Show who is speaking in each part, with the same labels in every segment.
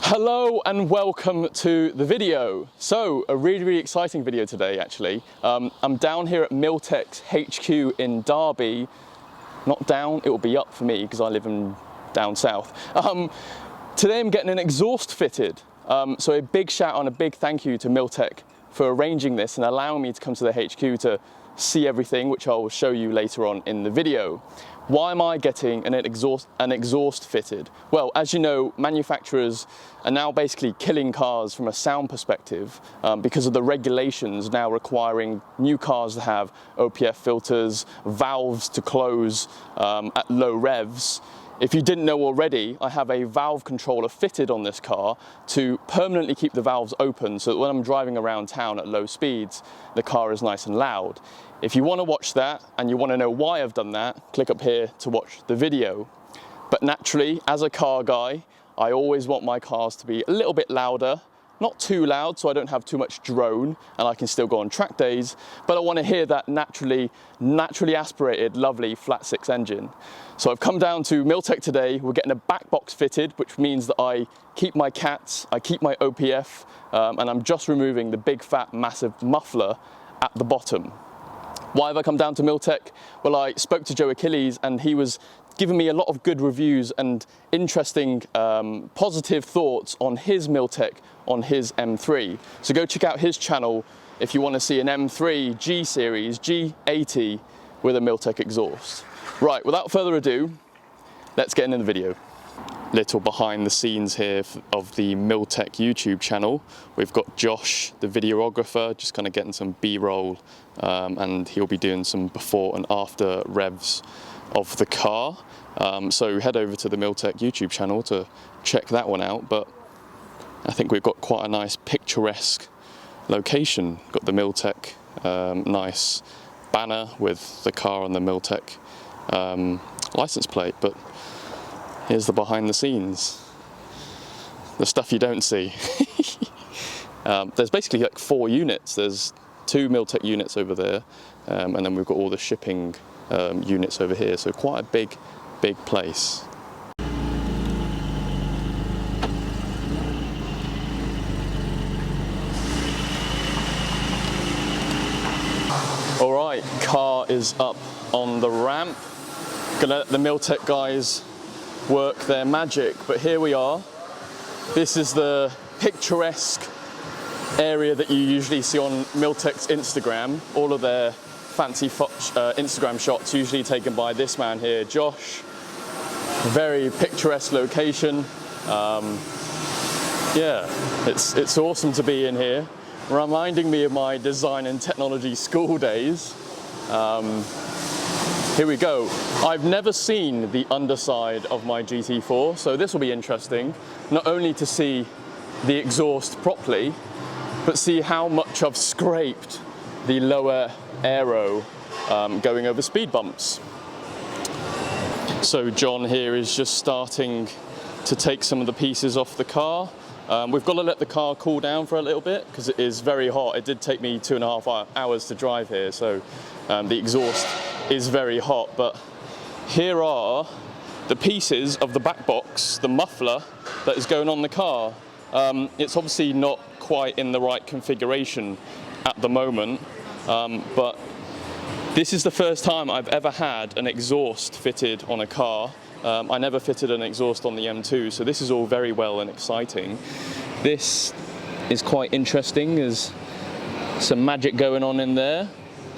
Speaker 1: Hello and welcome to the video. So a really exciting video today actually. I'm down here at Miltek's HQ in Derby. Not down, it will be up for me because I live down south. Today I'm getting an exhaust fitted. So a big shout out and a big thank you to Miltek for arranging this and allowing me to come to the HQ to see everything, which I will show you later on in the video. Why am I getting an exhaust fitted? Well, as you know, manufacturers are now basically killing cars from a sound perspective because of the regulations now requiring new cars to have OPF filters, valves to close at low revs. If you didn't know already, I have a valve controller fitted on this car to permanently keep the valves open so that when I'm driving around town at low speeds, the car is nice and loud. If you want to watch that and you want to know why I've done that, click up here to watch the video. But naturally, as a car guy, I always want my cars to be a little bit louder, not too loud so I don't have too much drone and I can still go on track days, but I want to hear that naturally aspirated, lovely flat six engine. So I've come down to Miltek today. We're getting a back box fitted, which means that I keep my cats, I keep my OPF, and I'm just removing the big fat massive muffler at the bottom. Why have I come down to Miltek? Well, I spoke to Joe Achilles and he was giving me a lot of good reviews and interesting positive thoughts on his Miltek, on his M3. So go check out his channel if you want to see an M3 G Series G80 with a Miltek exhaust. Right, without further ado, let's get into the video. Little behind the scenes here of the Miltek YouTube channel. We've got Josh, the videographer, just kind of getting some B-roll, and he'll be doing some before and after revs of the car. So head over to the Miltek YouTube channel to check that one out. But I think we've got quite a nice picturesque location. Got the Miltek nice banner with the car on the Miltek license plate, but here's the behind the scenes, the stuff you don't see. There's basically like 4 units. There's 2 Miltek units over there, and then we've got all the shipping units over here, so quite a big place. All right, car is up on the ramp. Gonna let the Miltek guys work their magic, but here we are. This is the picturesque area that you usually see on Miltek's Instagram. All of their fancy Instagram shots usually taken by this man here, Josh. Very picturesque location. Yeah, it's awesome to be in here, reminding me of my design and technology school days. Here we go. I've never seen the underside of my GT4, so this will be interesting, not only to see the exhaust properly, but see how much I've scraped the lower aero going over speed bumps. So John here is just starting to take some of the pieces off the car. We've got to let the car cool down for a little bit because it is very hot. It did take me 2.5 hours to drive here, so the exhaust is very hot. But here are the pieces of the back box, the muffler that is going on the car. It's obviously not quite in the right configuration at the moment, but this is the first time I've ever had an exhaust fitted on a car. I never fitted an exhaust on the M2, so this is all very well and exciting. This is quite interesting. There's some magic going on in there.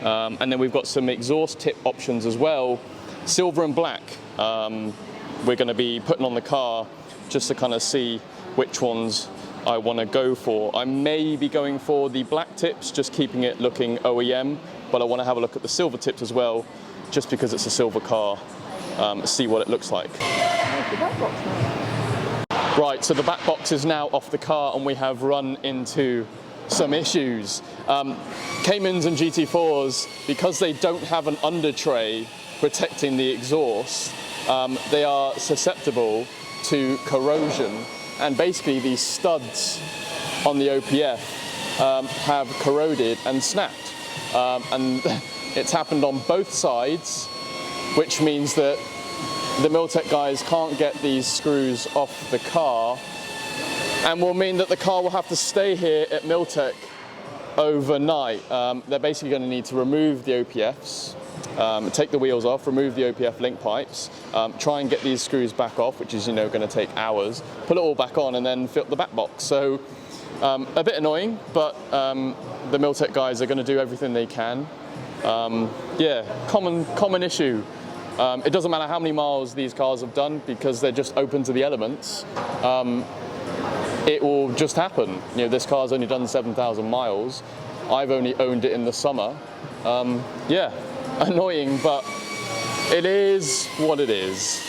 Speaker 1: And then we've got some exhaust tip options as well, silver and black. We're going to be putting on the car just to kind of see which ones I want to go for. I may be going for the black tips, just keeping it looking OEM, but I want to have a look at the silver tips as well, just because it's a silver car, see what it looks like. Right, so the back box is now off the car and we have run into some issues. Caymans and GT4s, because they don't have an under tray protecting the exhaust, they are susceptible to corrosion, and basically these studs on the OPF have corroded and snapped, and it's happened on both sides, which means that the Miltek guys can't get these screws off the car and will mean that the car will have to stay here at Miltek overnight. They're basically going to need to remove the OPFs, take the wheels off, remove the OPF link pipes, try and get these screws back off, which is, you know, going to take hours, put it all back on and then fit the back box. So a bit annoying, but the Miltek guys are going to do everything they can. Yeah, common issue. It doesn't matter how many miles these cars have done because they're just open to the elements. It will just happen. You know, this car's only done 7,000 miles. I've only owned it in the summer. Yeah, annoying, but it is what it is.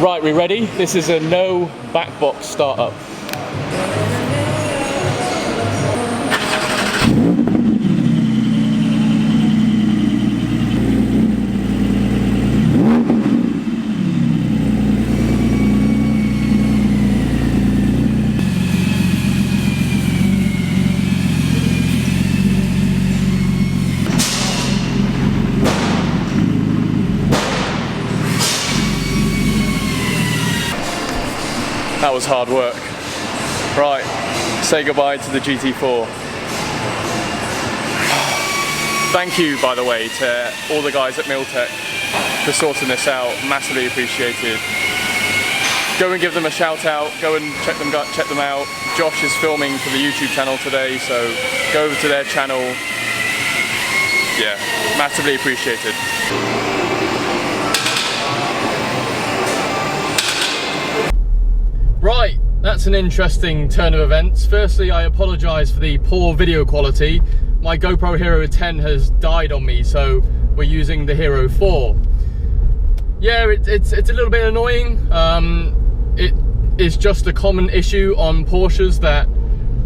Speaker 1: Right, we ready? This is a no backbox startup. That was hard work. Right, say goodbye to the GT4. Thank you, by the way, to all the guys at Miltek for sorting this out. Massively appreciated. Go and give them a shout out. Go and check them out. Josh is filming for the YouTube channel today, so go over to their channel. Yeah, massively appreciated. Right, that's an interesting turn of events. Firstly, I apologise for the poor video quality. My GoPro Hero 10 has died on me, so we're using the Hero 4. Yeah, it's a little bit annoying. It is just a common issue on Porsches that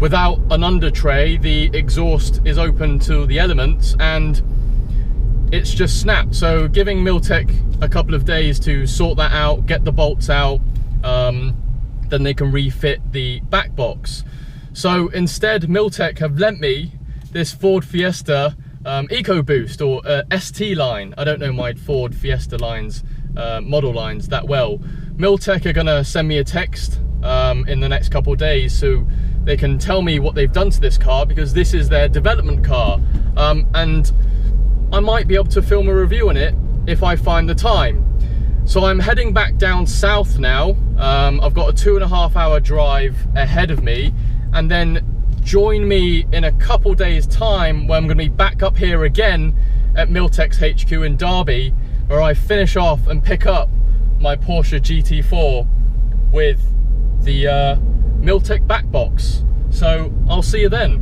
Speaker 1: without an under tray, the exhaust is open to the elements and it's just snapped. So giving Miltek a couple of days to sort that out, get the bolts out, then they can refit the back box. So instead, Miltek have lent me this Ford Fiesta EcoBoost or ST line. I don't know my Ford Fiesta lines, model lines that well. Miltek are gonna send me a text in the next couple of days so they can tell me what they've done to this car, because this is their development car. And I might be able to film a review on it if I find the time. So I'm heading back down south now. I've got a 2.5 hour drive ahead of me, and then join me in a couple days time when I'm going to be back up here again at Miltek's HQ in Derby, where I finish off and pick up my Porsche GT4 with the Miltek back box. So I'll see you then.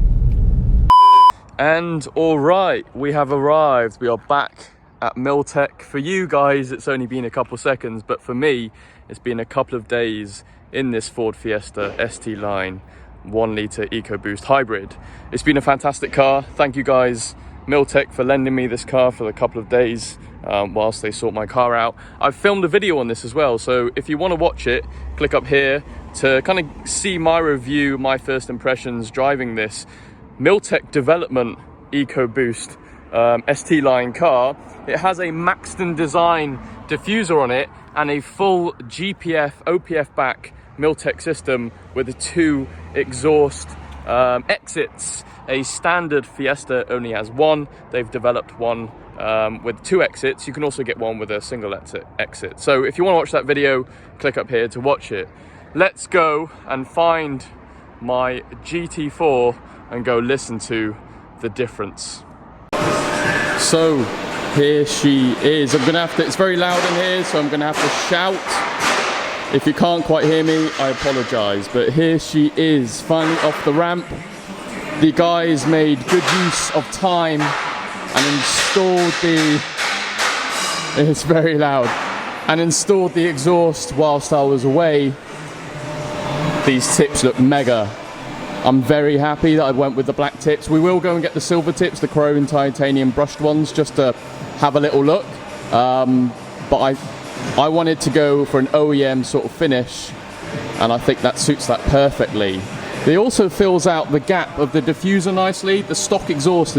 Speaker 1: And all right, we have arrived. We are back at Miltek. For you guys, it's only been a couple seconds, but for me, it's been a couple of days in this Ford Fiesta ST line 1 litre EcoBoost hybrid. It's been a fantastic car. Thank you guys, Miltek, for lending me this car for a couple of days whilst they sort my car out. I've filmed a video on this as well, so if you want to watch it, click up here to kind of see my review, my first impressions driving this Miltek development EcoBoost ST line car. It has a Maxton design diffuser on it and a full GPF OPF back Miltek system with the 2 exhaust exits. A standard Fiesta only has 1. They've developed one with 2 exits. You can also get one with a single exit. So if you want to watch that video, click up here to watch it. Let's go and find my GT4 and go listen to the difference. So here she is. I'm gonna have to, it's very loud in here, so I'm gonna have to shout. If you can't quite hear me, I apologize, but here she is, finally off the ramp. The guys made good use of time and installed the, it's very loud, and installed the exhaust whilst I was away. These tips look mega. I'm very happy that I went with the black tips. We will go and get the silver tips, the chrome titanium brushed ones, just to have a little look. But I wanted to go for an OEM sort of finish, and I think that suits that perfectly. It also fills out the gap of the diffuser nicely. The stock exhaust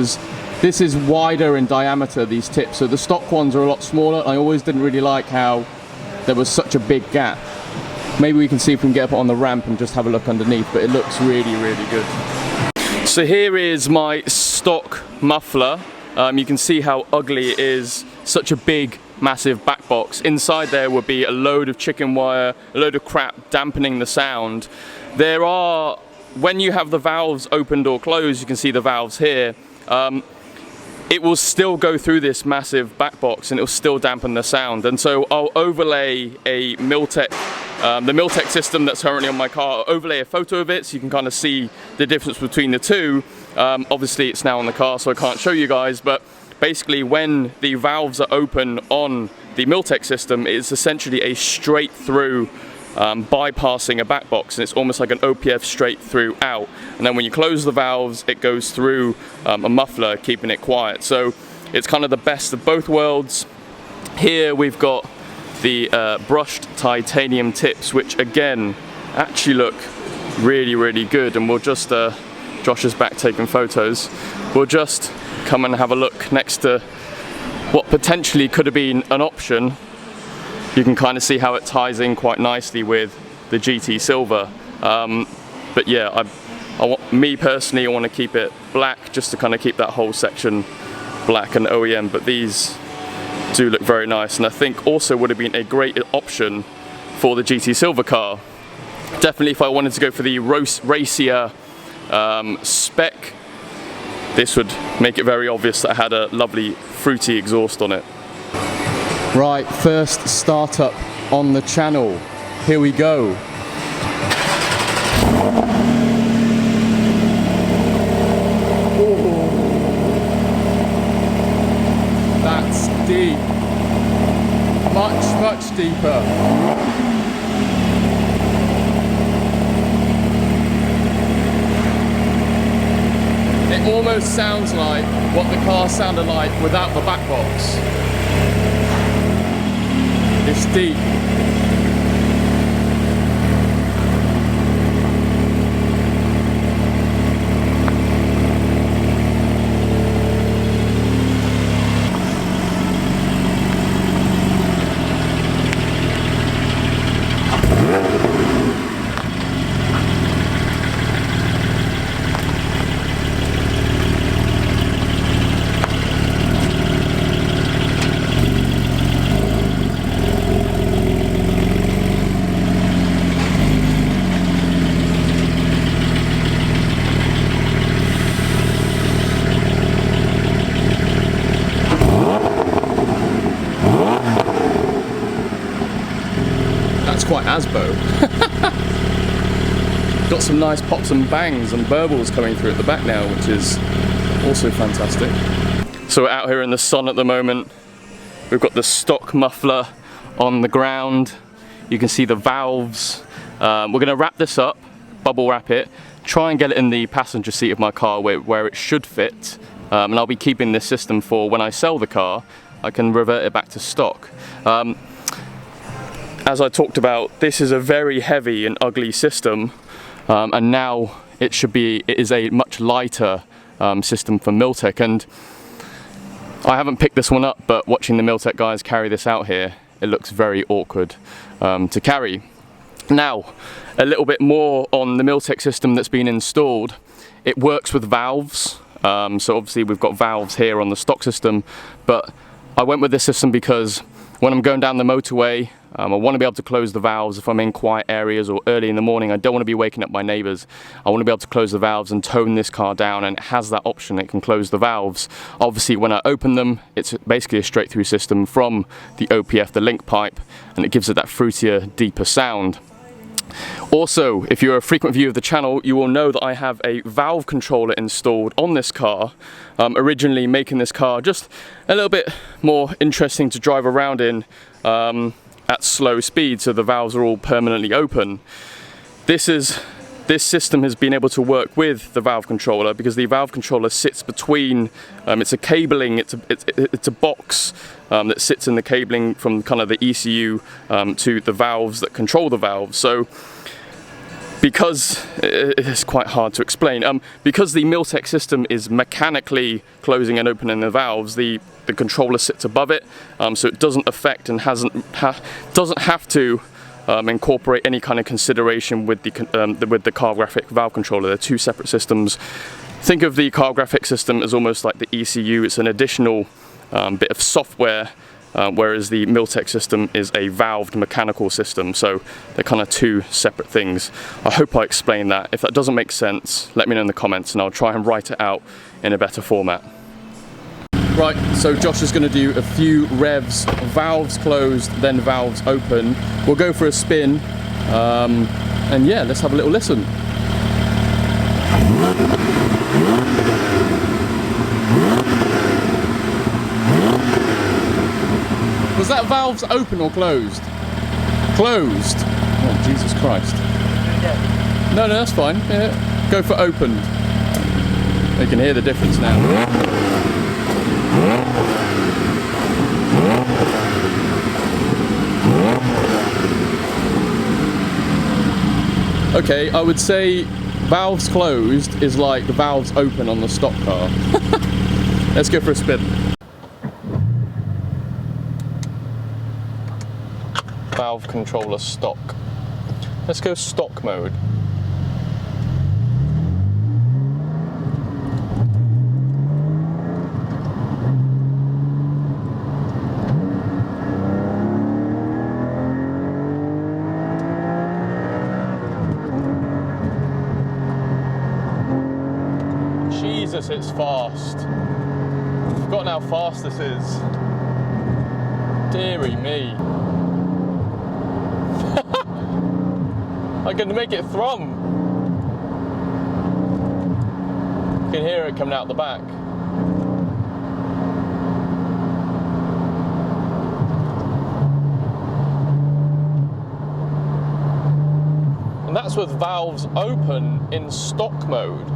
Speaker 1: this is wider in diameter, these tips, so the stock ones are a lot smaller. I always didn't really like how there was such a big gap. Maybe we can see if we can get up on the ramp and just have a look underneath, but it looks really, really good. So here is my stock muffler. You can see how ugly it is, such a big, massive back box. Inside there would be a load of chicken wire, a load of crap dampening the sound. There are, when you have the valves opened or closed, you can see the valves here, it will still go through this massive back box and it will still dampen the sound. And so I'll overlay a Miltek, the Miltek system that's currently on my car. I'll overlay a photo of it so you can kind of see the difference between the two. Obviously it's now on the car so I can't show you guys, but basically when the valves are open on the Miltek system, it's essentially a straight through bypassing a back box, and it's almost like an OPF straight through out, and then when you close the valves it goes through a muffler, keeping it quiet. So it's kind of the best of both worlds. Here we've got the brushed titanium tips, which again actually look really, really good, and we'll just Josh is back taking photos. We'll just come and have a look next to what potentially could have been an option. You can kind of see how it ties in quite nicely with the GT Silver. But yeah, me personally, I want to keep it black just to kind of keep that whole section black and OEM, but these do look very nice, and I think also would have been a great option for the GT Silver car. Definitely if I wanted to go for the racier spec, this would make it very obvious that I had a lovely fruity exhaust on it. Right, first startup on the channel. Here we go. Ooh. That's deep. Much, much deeper. It almost sounds like what the car sounded like without the back box. It's deep. Quite Asbo. Got some nice pops and bangs and burbles coming through at the back now, which is also fantastic. So we're out here in the sun at the moment. We've got the stock muffler on the ground. You can see the valves. We're going to wrap this up, bubble wrap it, try and get it in the passenger seat of my car where it should fit, and I'll be keeping this system for when I sell the car. I can revert it back to stock. As I talked about, this is a very heavy and ugly system, and now it is a much lighter system for Miltek, and I haven't picked this one up, but watching the Miltek guys carry this out here, it looks very awkward to carry. Now, a little bit more on the Miltek system that's been installed. It works with valves, so obviously we've got valves here on the stock system, but I went with this system because when I'm going down the motorway, I want to be able to close the valves if I'm in quiet areas or early in the morning. I don't want to be waking up my neighbours. I want to be able to close the valves and tone this car down, and it has that option. It can close the valves. Obviously when I open them, it's basically a straight through system from the OPF, the link pipe, and it gives it that fruitier, deeper sound. Also, if you're a frequent viewer of the channel, you will know that I have a valve controller installed on this car, originally making this car just a little bit more interesting to drive around in at slow speed, so the valves are all permanently open. This system has been able to work with the valve controller because the valve controller sits between, it's a cabling, it's a box that sits in the cabling from kind of the ECU to the valves that control the valves. So because it's quite hard to explain, because the Miltek system is mechanically closing and opening the valves, the controller sits above it, so it doesn't affect and doesn't have to incorporate any kind of consideration with the car graphic valve controller. They're two separate systems. Think of the car graphic system as almost like the ECU. It's an additional bit of software, whereas the Miltek system is a valved mechanical system. So they're kind of two separate things. I hope I explained that. If that doesn't make sense, let me know in the comments and I'll try and write it out in a better format. Right, so Josh is going to do a few revs, valves closed, then valves open. We'll go for a spin, and yeah, let's have a little listen. Was that valves open or closed? Closed. Oh, Jesus Christ. No, that's fine. Yeah. Go for opened. You can hear the difference now. Okay, I would say valves closed is like the valves open on the stock car. Let's go for a spin. Valve controller stock. Let's go stock mode. Jesus, it's fast. I've forgotten how fast this is. Deary me. I'm going to make it thrum. You can hear it coming out the back. And that's with valves open in stock mode.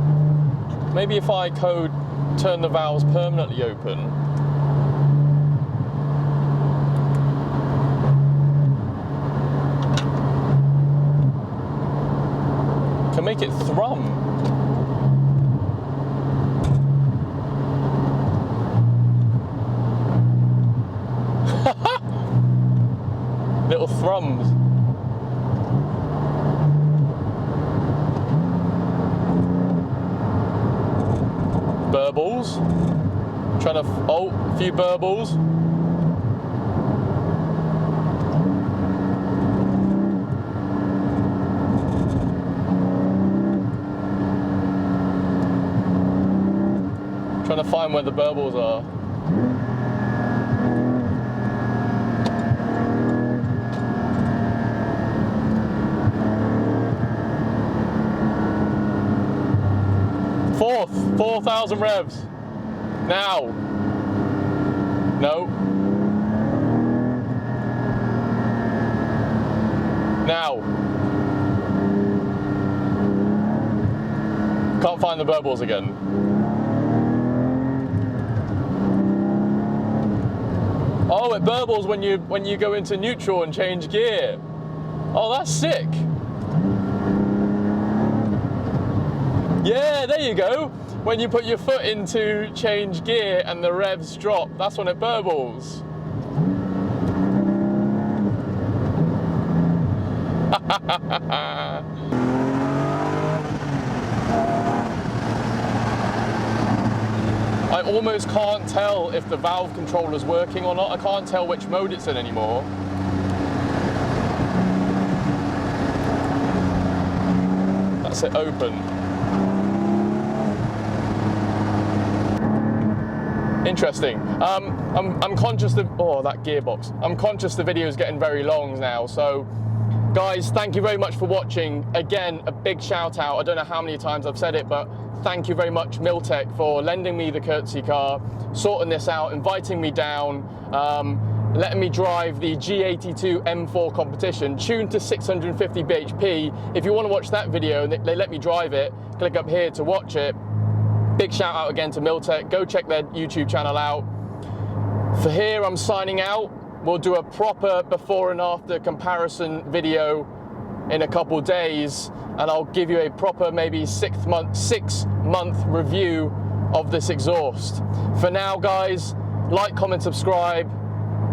Speaker 1: Maybe if I could turn the valves permanently open. Can make it thrum. Little thrums. Burbles. Trying to, oh, a few burbles. Trying to find where the burbles are. Fourth, 4,000 revs. Now. No. Now. Can't find the burbles again. Oh, it burbles when you go into neutral and change gear. Oh, that's sick. Yeah, there you go. When you put your foot into change gear and the revs drop, that's when it burbles. I almost can't tell if the valve controller's working or not. I can't tell which mode it's in anymore. That's it, open. Interesting. I'm conscious that, oh, that gearbox. I'm conscious the video is getting very long now, so guys, thank you very much for watching. Again, a big shout out. I don't know how many times I've said it, but thank you very much, Miltek, for lending me the courtesy car, sorting this out, inviting me down, letting me drive the GT4 M4 competition, tuned to 650 bhp. If you want to watch that video, they let me drive it, click up here to watch it. Big shout out again to Miltek. Go check their YouTube channel out. For here, I'm signing out. We'll do a proper before and after comparison video in a couple days, and I'll give you a proper maybe 6 month review of this exhaust. For now, guys, like, comment, subscribe,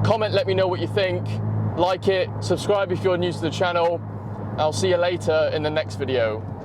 Speaker 1: comment, let me know what you think, like it, subscribe if you're new to the channel. I'll see you later in the next video.